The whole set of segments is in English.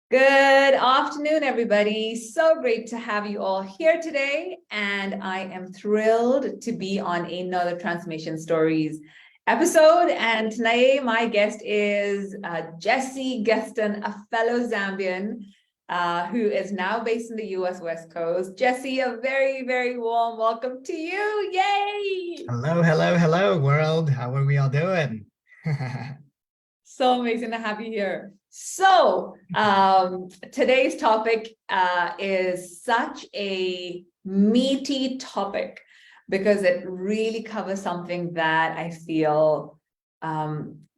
Good afternoon, everybody. So great to have you all here today. And I am thrilled to be on another Transformation Stories episode. And tonight, my guest is Jesse Geston, a fellow Zambian who is now based in the US West Coast. Jesse, a very, very warm welcome to you. Yay! Hello, world. How are we all doing? So amazing to have you here. So today's topic is such a meaty topic because it really covers something that I feel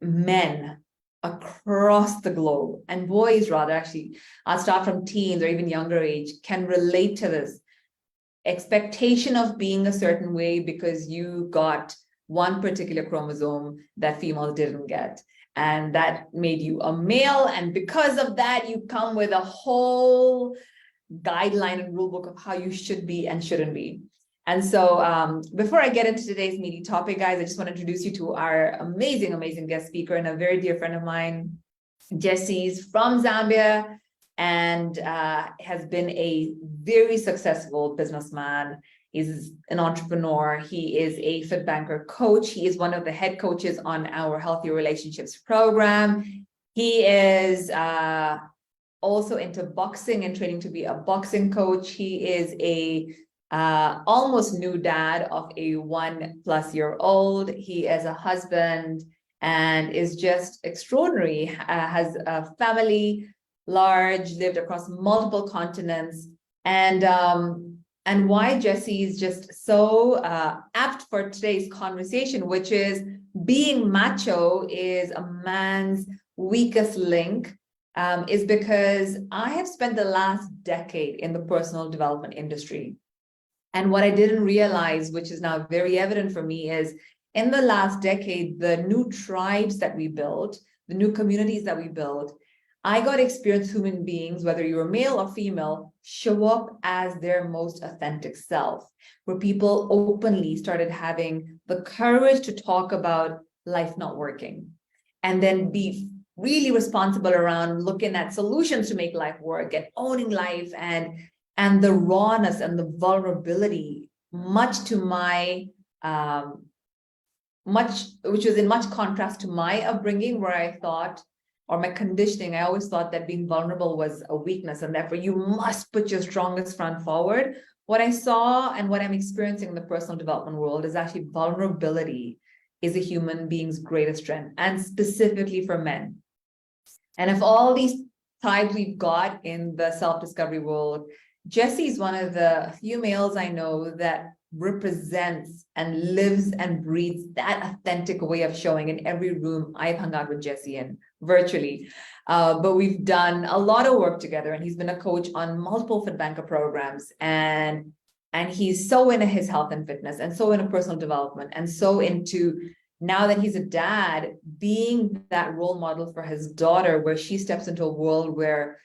men across the globe, and boys rather, actually, I'll start from teens or even younger age, can relate to this expectation of being a certain way because you got one particular chromosome that females didn't get. And that made you a male. And because of that, you come with a whole guideline and rule book of how you should be and shouldn't be. And so before I get into today's meaty topic, guys, I just want to introduce you to our amazing, amazing guest speaker and a very dear friend of mine. Jesse's from Zambia and has been a very successful businessman. He's an entrepreneur. He is a FITBANKER coach. He is one of the head coaches on our Healthy Relationships program. He is also into boxing and training to be a boxing coach. He is a almost new dad of a 1+-year-old. He is a husband and is just extraordinary. Has a family, large, lived across multiple continents, and why Jesse is just so apt for today's conversation, which is being macho is a man's weakest link, is because I have spent the last decade in the personal development industry. And what I didn't realize, which is now very evident for me, is in the last decade, the new tribes that we built, the new communities that we built, I got to experience human beings, whether you're male or female, show up as their most authentic self, where people openly started having the courage to talk about life not working and then be really responsible around looking at solutions to make life work and owning life, and the rawness and the vulnerability, much to my which was in much contrast to my upbringing, where I thought, or my conditioning, I always thought that being vulnerable was a weakness and therefore you must put your strongest front forward. What I saw and what I'm experiencing in the personal development world is actually vulnerability is a human being's greatest strength, and specifically for men. And of all these types we've got in the self-discovery world, Jesse's one of the few males I know that represents and lives and breathes that authentic way of showing in every room I've hung out with Jesse in, virtually. But we've done a lot of work together, and he's been a coach on multiple FITBANKER programs, and he's so into his health and fitness, and so into personal development, and so into, now that he's a dad, being that role model for his daughter, where she steps into a world where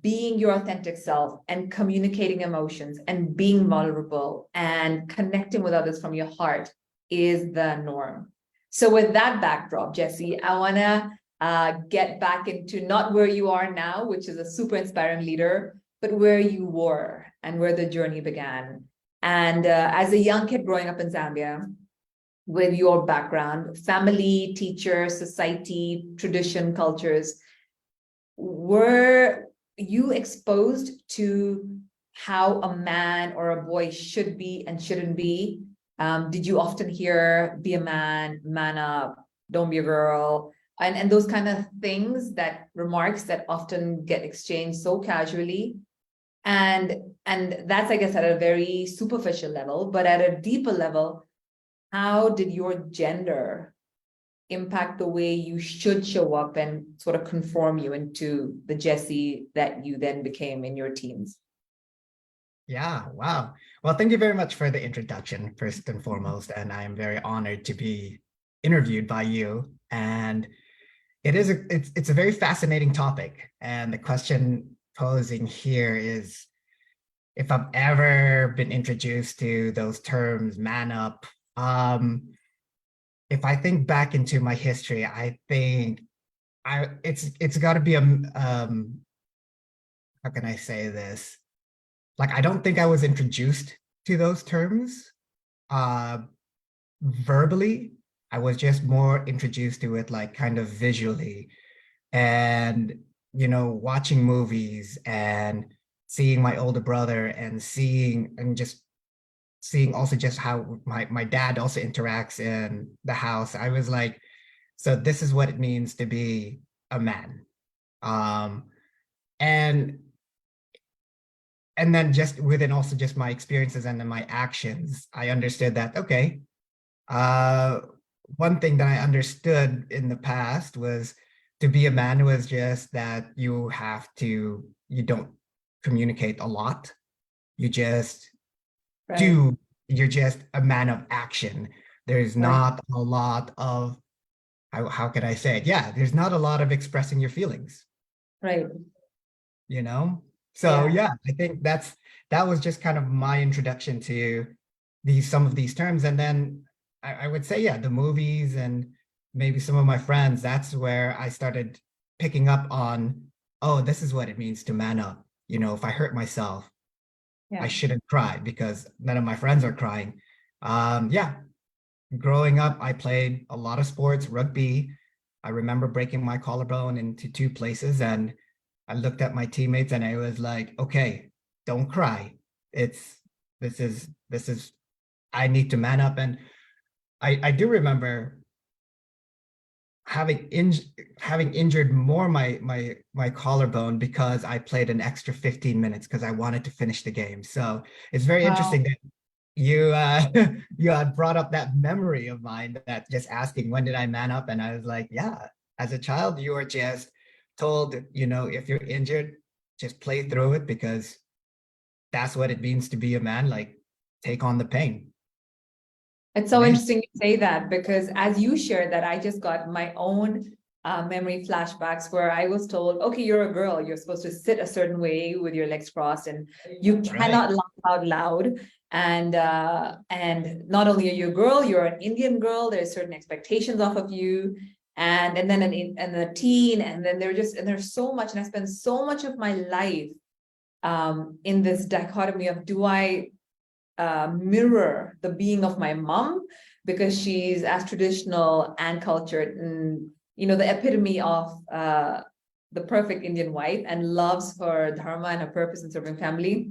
being your authentic self and communicating emotions and being vulnerable and connecting with others from your heart is the norm. So with that backdrop, Jesse, I want to get back into not where you are now, which is a super inspiring leader, but where you were and where the journey began. And as a young kid growing up in Zambia, with your background, family, teacher, society, tradition, cultures, were you exposed to how a man or a boy should be and shouldn't be? Did you often hear, be a man, man up, don't be a girl, and those kind of things, that remarks that often get exchanged so casually? And that's, I guess, at a very superficial level, but at a deeper level, how did your gender impact the way you should show up and sort of conform you into the Jesse that you then became in your teens? Yeah, wow. Well, thank you very much for the introduction, first and foremost. And I am very honored to be interviewed by you. And it's a very fascinating topic. And the question posing here is, if I've ever been introduced to those terms, man up, if I think back into my history, I think it's got to be how can I say this? Like, I don't think I was introduced to those terms verbally. I was just more introduced to it like kind of visually, and watching movies and seeing my older brother and just seeing also just how my dad also interacts in the house. I was like, so this is what it means to be a man. um and and then just within also just my experiences and then my actions, I understood that, okay, uh one thing that I understood in the past was to be a man was just that you don't communicate a lot. You just Right, do. You're just a man of action. There's right, not a lot of, how can I say it? Yeah, there's not a lot of expressing your feelings, right. you know? So Yeah. yeah, I think that was just kind of my introduction to some of these terms. And then I would say, yeah, the movies and maybe some of my friends, that's where I started picking up on, oh, this is what it means to man up. If I hurt myself, I Yeah. shouldn't cry because none of my friends are crying. Yeah, growing up, I played a lot of sports, rugby. I remember breaking my collarbone into two places, and I looked at my teammates and I was like, okay, don't cry. It's this is I need to man up. And I do remember having having injured more my collarbone because I played an extra 15 minutes because I wanted to finish the game. So it's very Wow. interesting that you you had brought up that memory of mine, that just asking when did I man up, and I was like, yeah, as a child you were just told, if you're injured, just play through it because that's what it means to be a man. Like, take on the pain. It's so Amazing. interesting you say that because as you shared that, I just got my own memory flashbacks where I was told, okay, you're a girl, you're supposed to sit a certain way with your legs crossed, and you Right. cannot laugh out loud. And not only are you a girl, you're an Indian girl. There's certain expectations off of you, and then and a teen, and then there's so much, and I spend so much of my life in this dichotomy of do I mirror the being of my mom because she's as traditional and cultured and the epitome of the perfect Indian wife and loves her dharma and her purpose in serving family,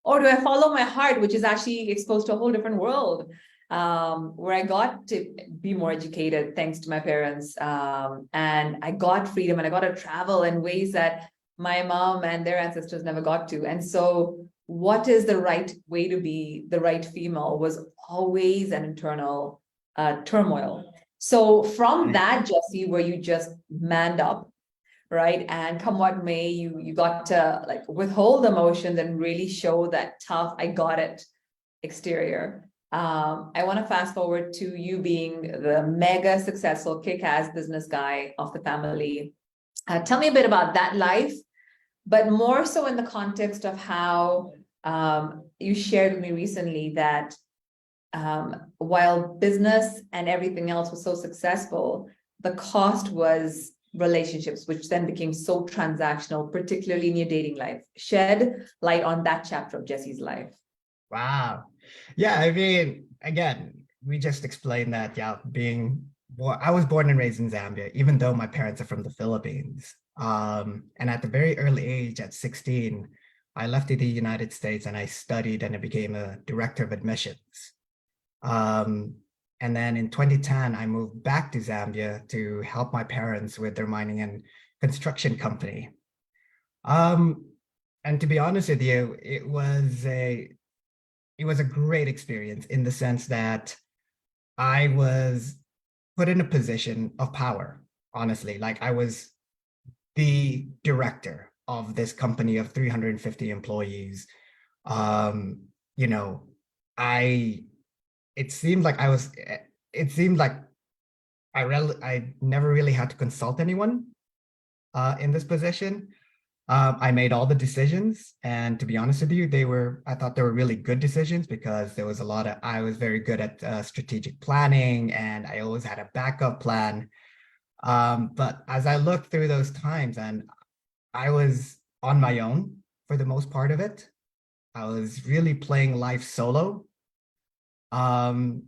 or do I follow my heart, which is actually exposed to a whole different world, where I got to be more educated thanks to my parents, and I got freedom and I got to travel in ways that my mom and their ancestors never got to. And so what is the right way to be the right female was always an internal turmoil. So from Right. that, Jesse, where you just manned up, right? And come what may, you got to like withhold emotions and really show that tough, I got it exterior. I want to fast forward to you being the mega successful kick-ass business guy of the family. Tell me a bit about that life, but more so in the context of how you shared with me recently that while business and everything else was so successful, the cost was relationships, which then became so transactional, particularly in your dating life. Shed light on that chapter of Jesse's life. Wow. Yeah, I mean, again, we just explained that, yeah, I was born and raised in Zambia, even though my parents are from the Philippines. And at the very early age, at 16, I left to the United States and I studied and I became a director of admissions. Um, and then in 2010, I moved back to Zambia to help my parents with their mining and construction company. Um, and to be honest with you, it was a great experience in the sense that I was put in a position of power, honestly. Like, I was the director of this company of 350 employees. Um, you know, I it seemed like it seemed like I never really had to consult anyone in this position. I made all the decisions, and to be honest with you, I thought they were really good decisions because I was very good at strategic planning, and I always had a backup plan. But as I looked through those times, and I was on my own for the most part of it. I was really playing life solo. And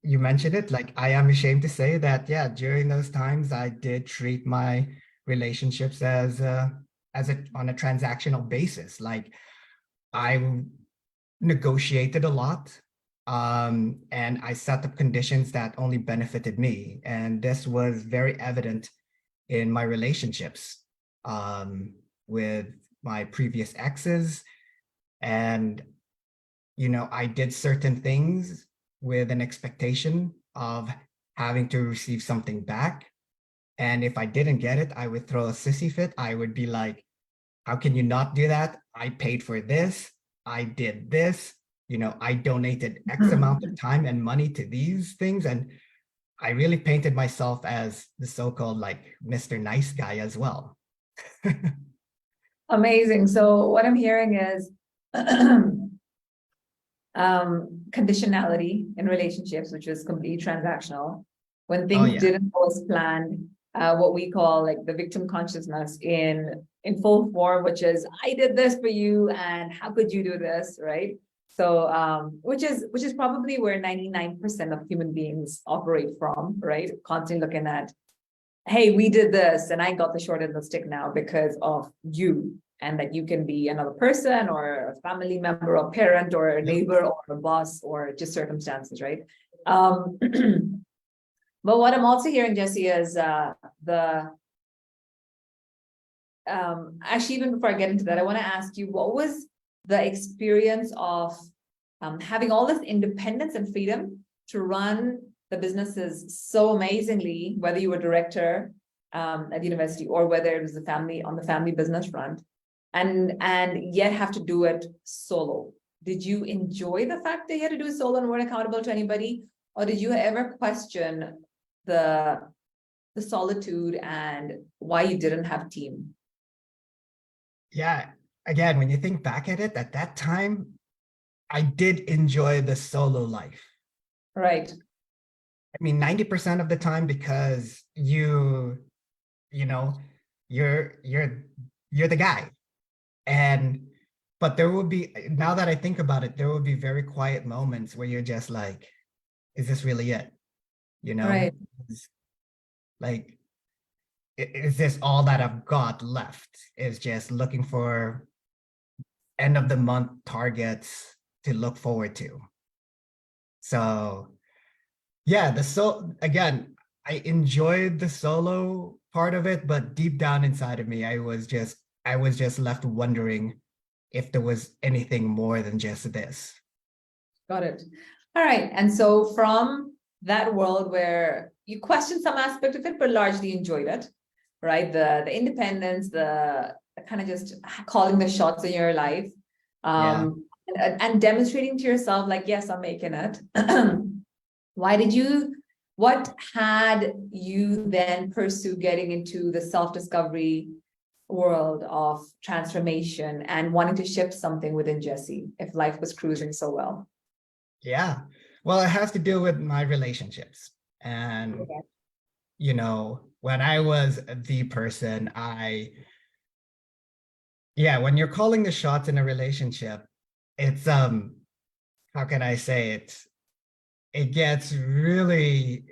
you mentioned it, like I am ashamed to say that, yeah, during those times I did treat my relationships as on a transactional basis. Like I negotiated a lot, and I set up conditions that only benefited me. And this was very evident in my relationships, with my previous exes. And, I did certain things with an expectation of having to receive something back. And if I didn't get it, I would throw a sissy fit. I would be like, how can you not do that? I paid for this. I did this. I donated X amount of time and money to these things. And I really painted myself as the so-called like Mr. Nice Guy as well. Amazing. So what I'm hearing is conditionality in relationships, which is completely transactional. When things yeah. didn't go as planned, what we call like the victim consciousness in full form, which is I did this for you, and how could you do this, right? So which is probably where 99% of human beings operate from, right? Constantly looking at, hey, we did this, and I got the short end of the stick now because of you. And that you can be another person or a family member or parent or a neighbor or a boss or just circumstances, right? But what I'm also hearing, Jesse, is actually, even before I get into that, I want to ask you, what was the experience of having all this independence and freedom to run the businesses so amazingly, whether you were director at the university or whether it was the family business front, and yet have to do it solo? Did you enjoy the fact that you had to do it solo and weren't accountable to anybody? Or did you ever question the solitude and why you didn't have team? Yeah. Again, when you think back at it, at that time, I did enjoy the solo life. Right. I mean, 90% of the time, because you're the guy. But there will be, now that I think about it, there will be very quiet moments where you're just like, is this really it? Right. Like, is this all that I've got left? Is just looking for end of the month targets to look forward to. So yeah, again, I enjoyed the solo part of it, but deep down inside of me, I was just left wondering if there was anything more than just this. Got it. All right. And so from that world where you question some aspect of it, but largely enjoyed it, right? The independence, the kind of just calling the shots in your life, Yeah. and demonstrating to yourself, like, yes, I'm making it. What had you then pursue getting into the self-discovery world of transformation and wanting to shift something within Jesse if life was cruising so well? Yeah. Well, it has to do with my relationships. And, Okay. When I was the person, when you're calling the shots in a relationship, it's, how can I say it? It gets really,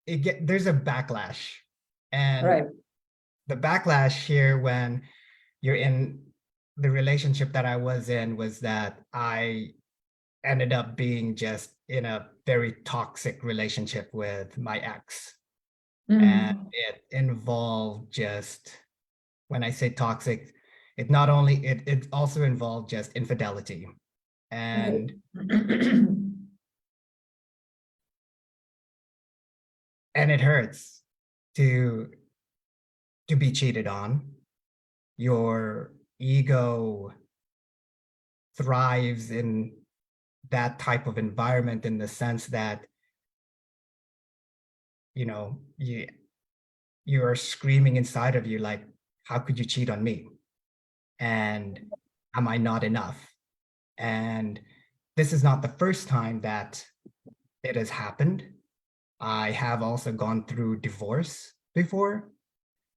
there's a backlash. And Right. the backlash here when you're in the relationship that I was in was that I ended up being just in a very toxic relationship with my ex. And it involved just, when I say toxic, it also involved just infidelity. And it hurts to be cheated on. Your ego thrives in that type of environment, in the sense that you are screaming inside of you like, how could you cheat on me? And am I not enough? And this is not the first time that it has happened. I have also gone through divorce before.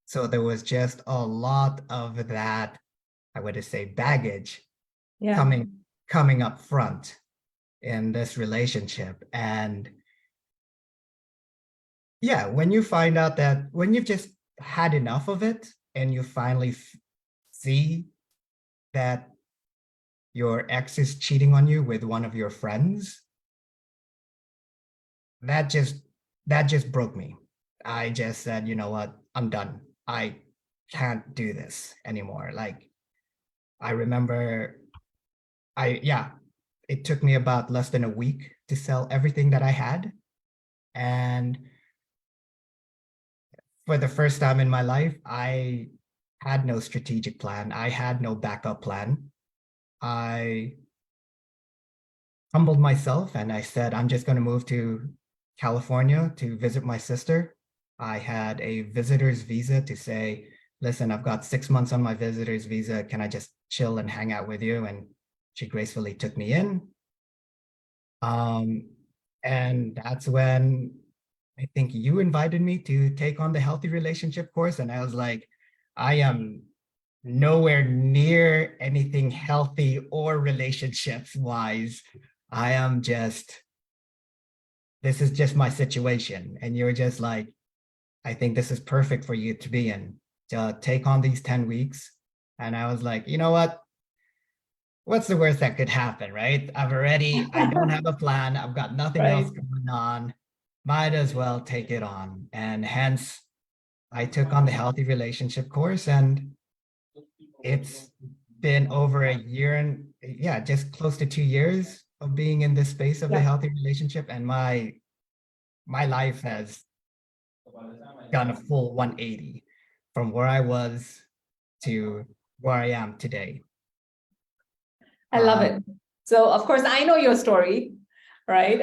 So there was just a lot of that, I would say, baggage Yeah. coming up front in this relationship. And yeah, when you find out that when you've just had enough of it and you finally see that your ex is cheating on you with one of your friends, that just broke me. I just said, you know what, I'm done. I can't do this anymore. Like, I remember yeah, it took me about less than a week to sell everything that I had. And for the first time in my life, I had no strategic plan. I had no backup plan. I humbled myself and I said, I'm just going to move to California to visit my sister. I had a visitor's visa to say, listen, I've got 6 months on my visitor's visa. Can I just chill and hang out with you? And she gracefully took me in. And that's when I think you invited me to take on the healthy relationship course. And I was like, I am nowhere near anything healthy or relationships wise. I am just, this is just my situation. And you're just like, I think this is perfect for you to be in, to take on these 10 weeks. And I was like, you know what? What's the worst that could happen, right? I don't have a plan. I've got nothing else Right. going on. Might as well take it on. And hence, I took on the healthy relationship course, and it's been over a year and yeah, just close to 2 years of being in this space of the Yeah. healthy relationship. And my life has done a full 180 from where I was to where I am today. I love it. So of course I know your story, right?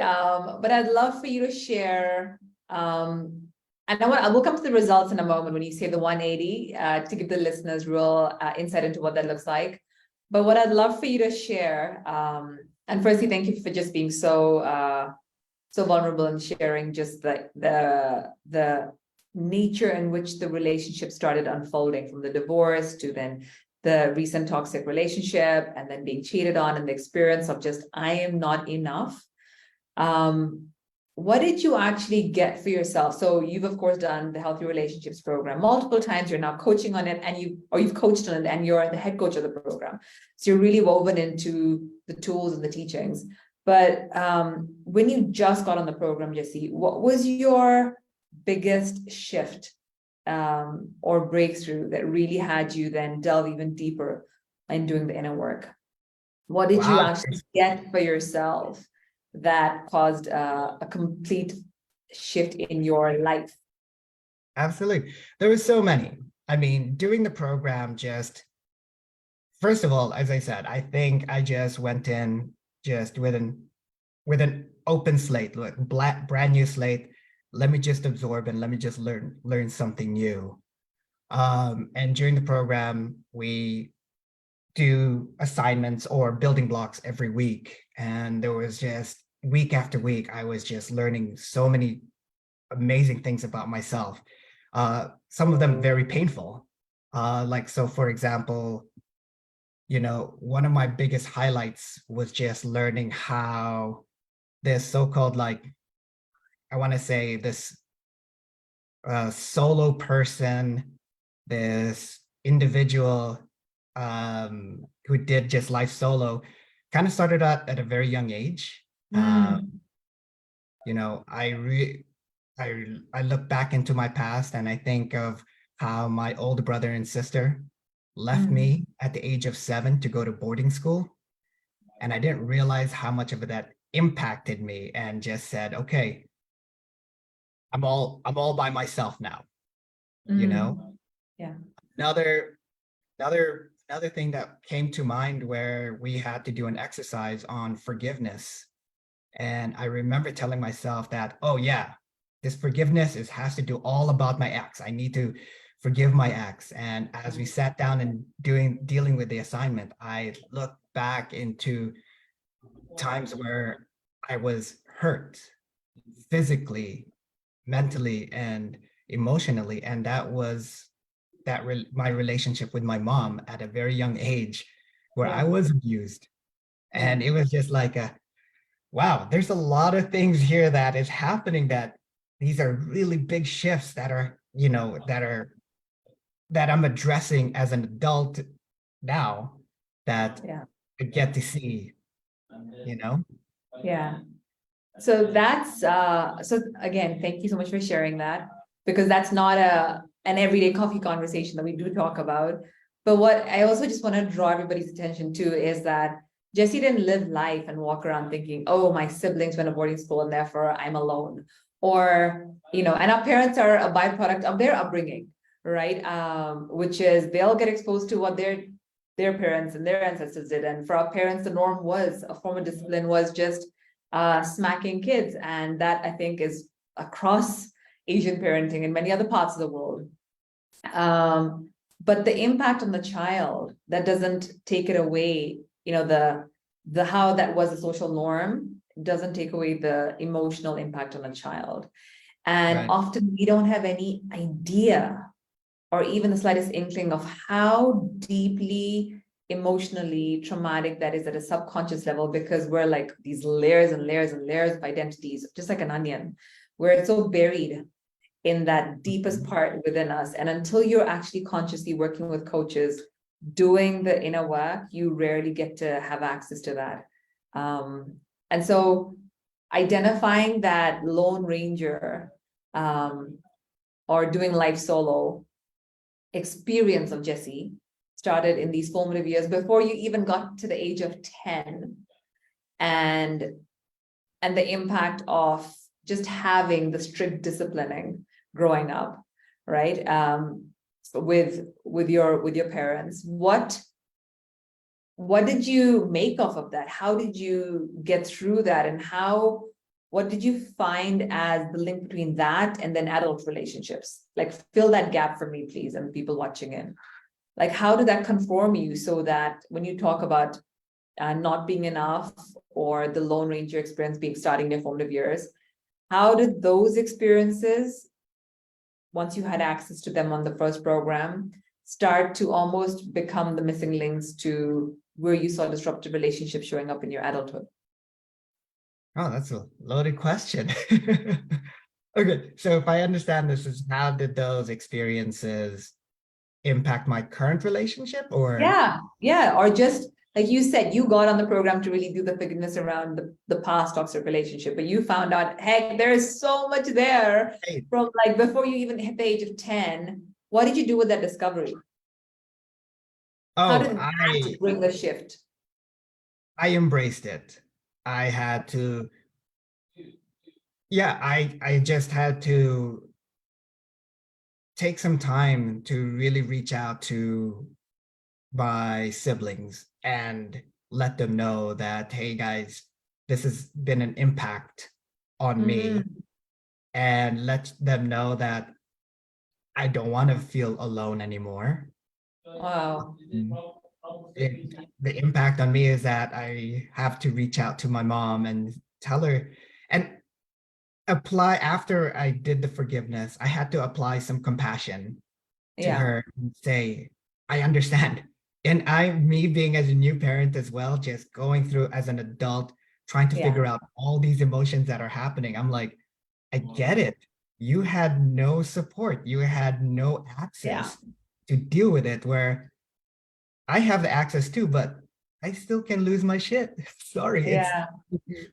But I'd love for you to share, and we'll come to the results in a moment when you say the 180, to give the listeners real insight into what that looks like. But what I'd love for you to share, and firstly, thank you for just being so vulnerable and sharing just the nature in which the relationship started unfolding, from the divorce to then the recent toxic relationship, and then being cheated on, and the experience of just, I am not enough. What did you actually get for yourself? So you've of course done the healthy relationships program multiple times. You're now coaching on it, and you've coached on it, and you're the head coach of the program. So you're really woven into the tools and the teachings. But when you just got on the program, Jesse, what was your biggest shift or breakthrough that really had you then delve even deeper in doing the inner work? What did you Wow. actually get for yourself that caused a complete shift in your life? Absolutely. There were so many. I mean, doing the program just, first of all, as I said, I think I just went in just with an open slate, like brand new slate. Let me just absorb and let me just learn something new. And during the program, we do assignments or building blocks every week. And there was just week after week, I was just learning so many amazing things about myself. Some of them very painful. Like, so for example, one of my biggest highlights was just learning how this so-called, like, I want to say this solo person, this individual who did just life solo, kind of started out at a very young age. I look back into my past and I think of how my older brother and sister left me at the age of 7 to go to boarding school. And I didn't realize how much of that impacted me, and just said, okay, I'm all by myself now. Yeah. Another thing that came to mind, where we had to do an exercise on forgiveness. And I remember telling myself that, oh yeah, this forgiveness has to do all about my ex. I need to forgive my ex. And as we sat down and dealing with the assignment, I looked back into times where I was hurt physically mentally and emotionally. And that was my relationship with my mom at a very young age, where I Yeah. was abused. Yeah. And it was just like wow, there's a lot of things here that is happening, that these are really big shifts that are, that I'm addressing as an adult now, that Yeah. I get to see, you know? Yeah. So that's so again, thank you so much for sharing that, because that's not an everyday coffee conversation that we do talk about. But what I also just want to draw everybody's attention to is that Jesse didn't live life and walk around thinking, oh, my siblings went to boarding school and therefore I'm alone. Or, and our parents are a byproduct of their upbringing, right? Which is they'll get exposed to what their parents and their ancestors did. And for our parents, the norm was a form of discipline was just smacking kids. And that, I think, is across Asian parenting in many other parts of the world. But the impact on the child, that doesn't take it away, the how that was a social norm doesn't take away the emotional impact on a child. And Right. often we don't have any idea or even the slightest inkling of how deeply emotionally traumatic that is at a subconscious level, because we're like these layers and layers and layers of identities, just like an onion, where it's so buried in that deepest part within us. And until you're actually consciously working with coaches, doing the inner work, you rarely get to have access to that. And so identifying that lone ranger or doing life solo experience of Jesse started in these formative years before you even got to the age of 10, and the impact of just having the strict disciplining growing up, right? With your parents. What did you make of that? How did you get through that? And what did you find as the link between that and then adult relationships? Like, fill that gap for me, please, and people watching in. Like, how did that conform you so that when you talk about not being enough, or the Lone Ranger experience being starting their formative years, how did those experiences, once you had access to them on the first program, start to almost become the missing links to where you saw disruptive relationships showing up in your adulthood? Oh, that's a loaded question. Okay, so if I understand this, is how did those experiences impact my current relationship, or? Yeah. Or just like you said, you got on the program to really do the forgiveness around the past toxic relationship, but you found out, heck, there's so much there Hey, from like before you even hit the age of 10. What did you do with that discovery? How oh, did that bring the shift? I embraced it. I had to, yeah, I just had to take some time to really reach out to my siblings and let them know that, hey guys, this has been an impact on me, Mm, and let them know that I don't want to feel alone anymore. wow. Mm. The impact on me is that I have to reach out to my mom and tell her, and apply, after I did the forgiveness, I had to apply some compassion to Yeah. her and say, I understand. And me being as a new parent as well, just going through as an adult, trying to Yeah. figure out all these emotions that are happening. I'm like, I get it. You had no support. You had no Yeah. access to deal with it, where I have the access too, but I still can lose my shit. Sorry, Yeah.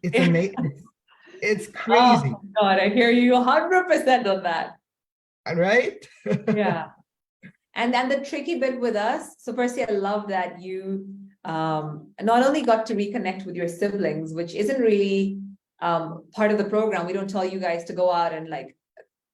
it's amazing. It's crazy, Oh God, I hear you 100% on that. right? Yeah. And the tricky bit with us, so Percy, I love that you not only got to reconnect with your siblings, which isn't really part of the program. We don't tell you guys to go out and like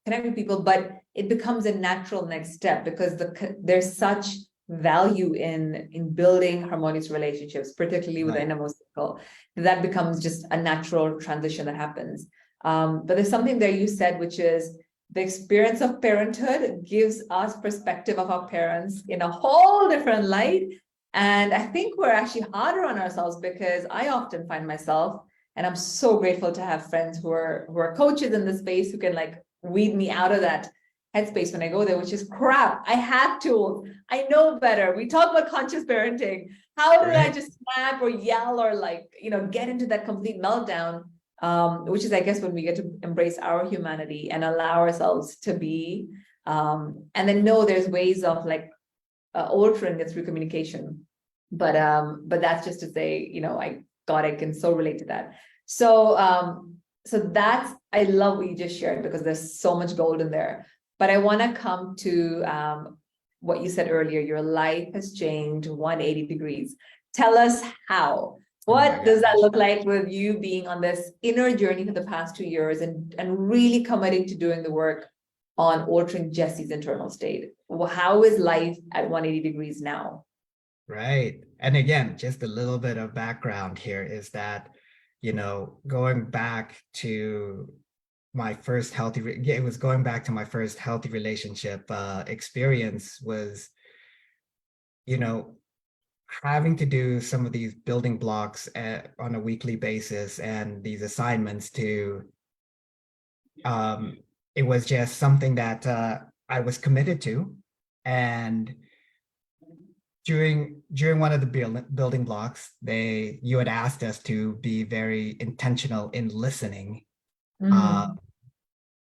connect with people, but it becomes a natural next step, because there's such value in building harmonious relationships, particularly with the Right. innermost circle, that becomes just a natural transition that happens. But there's something there you said, which is the experience of parenthood gives us perspective of our parents in a whole different light. And I think we're actually harder on ourselves, because I often find myself And I'm so grateful to have friends who are coaches in this space who can like weed me out of that headspace when I go there, which is crap. I have tools. I know better. We talk about conscious parenting. How did I just snap or yell or like, get into that complete meltdown? Which is, I guess, when we get to embrace our humanity and allow ourselves to be, and then know there's ways of like altering it through communication. But that's just to say, I can so relate to that. So that's, I love what you just shared because there's so much gold in there. But I want to come to what you said earlier. Your life has changed 180 degrees. Tell us how. What does that look like with you being on this inner journey for the past 2 years and really committing to doing the work on altering Jesse's internal state? Well, how is life at 180 degrees now? Right. And again, just a little bit of background here is that, going back to my first healthy, it was going back to my first healthy relationship experience was, having to do some of these building blocks on a weekly basis and these assignments to, it was just something that I was committed to. And during one of the building blocks, you had asked us to be very intentional in listening.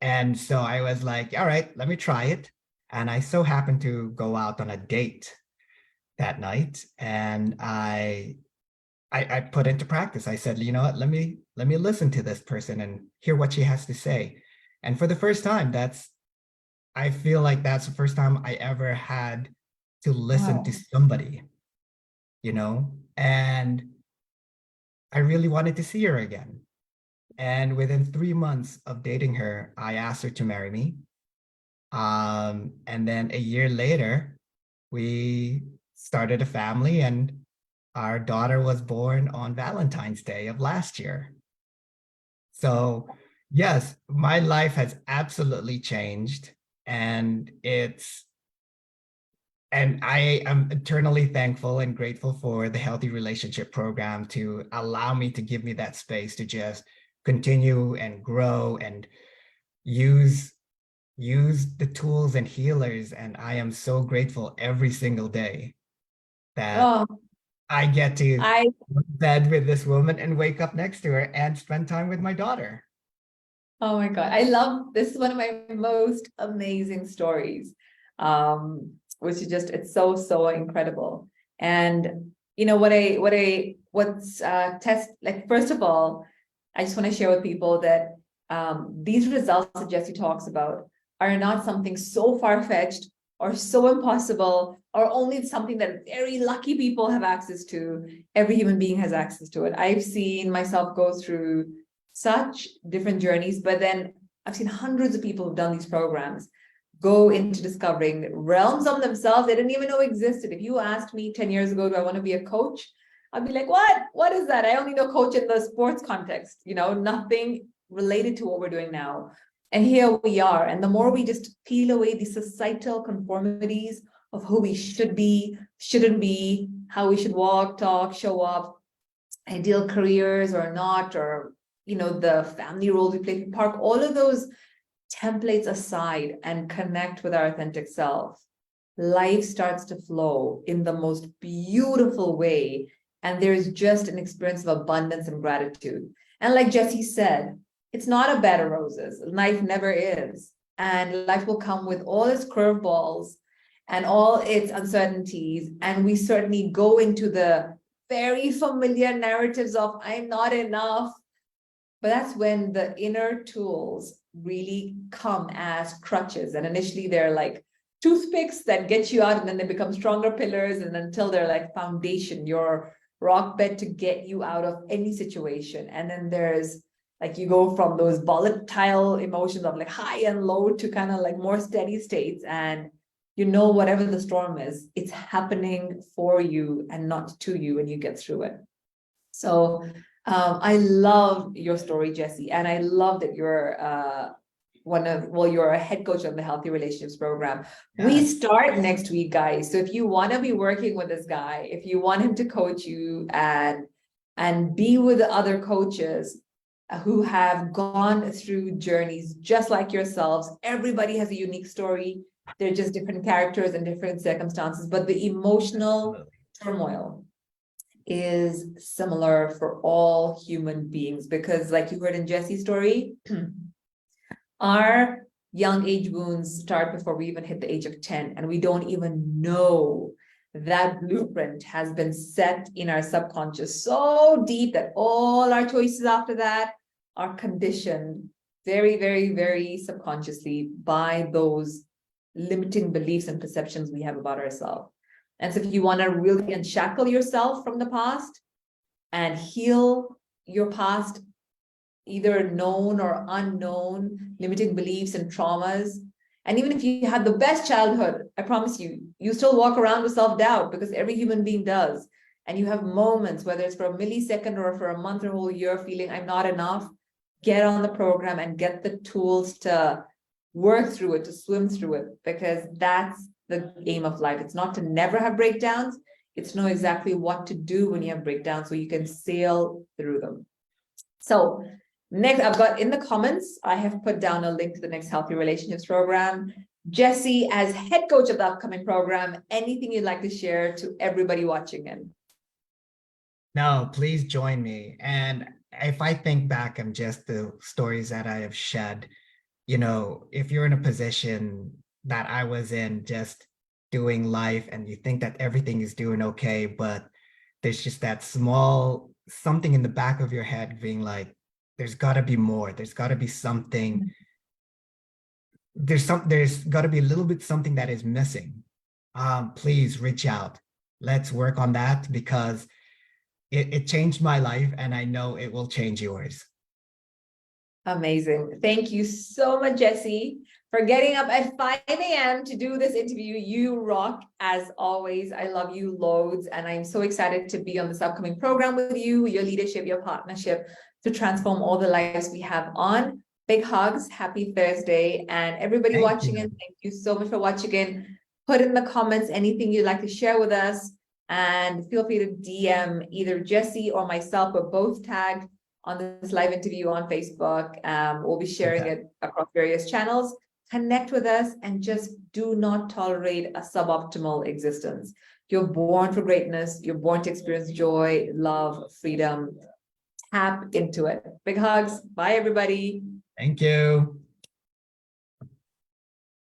And so I was like, all right, let me try it. And I so happened to go out on a date that night, and I put into practice. I said, you know what, let me listen to this person and hear what she has to say. And for the first time, I feel like that's the first time I ever had to listen to somebody, and I really wanted to see her again. And within 3 months of dating her, I asked her to marry me. And then a year later, we started a family, and our daughter was born on Valentine's Day of last year. So yes, my life has absolutely changed, and I am eternally thankful and grateful for the Healthy Relationship Program to allow me, to give me that space to just continue and grow and use the tools and healers. And I am so grateful every single day that I get to go to bed with this woman and wake up next to her and spend time with my daughter. Oh my God. I love, this is one of my most amazing stories. Which is just, it's so incredible. And first of all, I just want to share with people that these results that Jesse talks about are not something so far-fetched or so impossible or only something that very lucky people have access to. Every human being has access to it. I've seen myself go through such different journeys, but then I've seen hundreds of people who've done these programs go into discovering realms of themselves they didn't even know existed. If you asked me 10 years ago, do I want to be a coach? I'd be like, what is that? I only know coach in the sports context, nothing related to what we're doing now. And here we are. And the more we just peel away the societal conformities of who we should be, shouldn't be, how we should walk, talk, show up, ideal careers or not, or, the family roles we play, park all of those templates aside and connect with our authentic self, life starts to flow in the most beautiful way. And there's just an experience of abundance and gratitude. And like Jesse said, it's not a bed of roses. Life never is. And life will come with all its curveballs and all its uncertainties. And we certainly go into the very familiar narratives of I'm not enough. But that's when the inner tools really come as crutches. And initially they're like toothpicks that get you out, and then they become stronger pillars, and until they're like foundation, your rock bed to get you out of any situation. And then there's like, you go from those volatile emotions of like high and low to kind of like more steady states. And whatever the storm is, it's happening for you and not to you, and you get through it. So I love your story, Jesse, and I love that you're you're a head coach on the Healthy Relationships Program. Yeah. We start next week, guys. So if you want to be working with this guy, if you want him to coach you and and be with other coaches who have gone through journeys just like yourselves. Everybody has a unique story. They're just different characters and different circumstances, but the emotional turmoil is similar for all human beings, because like you heard in Jesse's story, our young age wounds start before we even hit the age of 10, and we don't even know that blueprint has been set in our subconscious so deep that all our choices after that are conditioned very, very, very subconsciously by those limiting beliefs and perceptions we have about ourselves. And so if you want to really unshackle yourself from the past and heal your past, either known or unknown limiting beliefs and traumas, and even if you had the best childhood, I promise you, you still walk around with self-doubt, because every human being does. And you have moments, whether it's for a millisecond or for a month or a whole year, feeling I'm not enough. Get on the program and get the tools to work through it, to swim through it, because that's the aim of life. It's not to never have breakdowns. It's to know exactly what to do when you have breakdowns so you can sail through them. So next, I've got in the comments, I have put down a link to the next Healthy Relationships program. Jesse, as head coach of the upcoming program, anything you'd like to share to everybody watching in? No, please join me. And if I think back on just the stories that I have shed, you know, if you're in a position that I was in, just doing life, and you think that everything is doing okay, but there's just that small something in the back of your head being like, there's got to be more. There's got to be something. There's got to be a little bit something that is missing. Please reach out. Let's work on that, because it changed my life, and I know it will change yours. Amazing. Thank you so much, Jesse, for getting up at 5 a.m. to do this interview. You rock as always. I love you loads, and I'm so excited to be on this upcoming program with you, your leadership, your partnership to transform all the lives we have on. Big hugs. Happy Thursday. And everybody watching in, thank you so much for watching in. Put in the comments anything you'd like to share with us, and feel free to DM either Jesse or myself. We're both tagged on this live interview on Facebook. We'll be sharing it across various channels. Connect with us, and just do not tolerate a suboptimal existence. You're born for greatness. You're born to experience joy, love, freedom. Tap into it. Big hugs. Bye, everybody. Thank you.